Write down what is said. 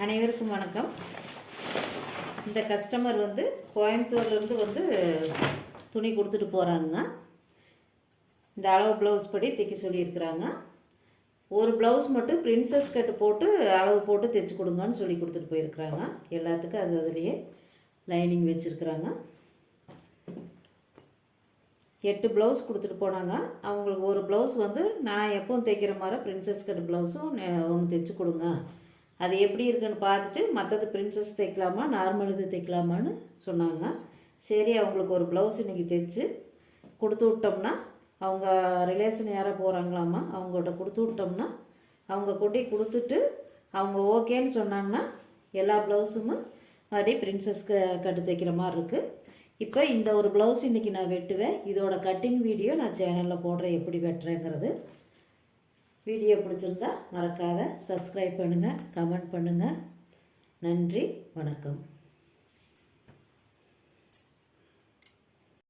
அனைவருக்கும் வணக்கம். இந்த கஸ்டமர் கோயம்புத்தூர்லேருந்து துணி கொடுத்துட்டு போகிறாங்க. இந்த அளவு ப்ளவுஸ் படி தைக்க சொல்லியிருக்கிறாங்க. ஒரு ப்ளவுஸ் மட்டும் பிரின்சஸ் கட்டு போட்டு அளவு போட்டு தைச்சி கொடுங்கன்னு சொல்லி கொடுத்துட்டு போயிருக்கிறாங்க. எல்லாத்துக்கும் அதுலேயே லைனிங் வச்சுருக்குறாங்க. 8 ப்ளவுஸ் கொடுத்துட்டு போனாங்க. அவங்களுக்கு ஒரு ப்ளவுஸ் நான் எப்பவும் தைக்கிற மாதிரி பிரின்சஸ் கட் ப்ளவுஸும் ஒன்று தைச்சி கொடுங்க, அது எப்படி இருக்குன்னு பார்த்துட்டு மற்றது பிரின்சஸ் தைக்கலாமா நார்மல் இது தைக்கலாமான்னு சொன்னாங்க. சரி, அவங்களுக்கு ஒரு ப்ளவுஸ் இன்றைக்கி தைச்சி கொடுத்து விட்டோம்னா, அவங்க ரிலேஷன் யாராக போகிறாங்களாமா, அவங்கள்ட்ட கொடுத்து விட்டோம்னா அவங்க கொண்டு கொடுத்துட்டு அவங்க ஓகேன்னு சொன்னாங்கன்னா எல்லா ப்ளவுஸும் மறுபடியும் பிரின்சஸ் கட்டு தைக்கிற மாதிரி இருக்குது. இப்போ இந்த ஒரு ப்ளவுஸ் இன்றைக்கி நான் வெட்டுவேன். இதோட கட்டிங் வீடியோ நான் சேனலில் போடுறேன், எப்படி வெட்டுறேங்கிறது. வீடியோ பிடிச்சிருந்தா மறக்காத சப்ஸ்கிரைப் பண்ணுங்கள், கமெண்ட் பண்ணுங்கள். நன்றி, வணக்கம்.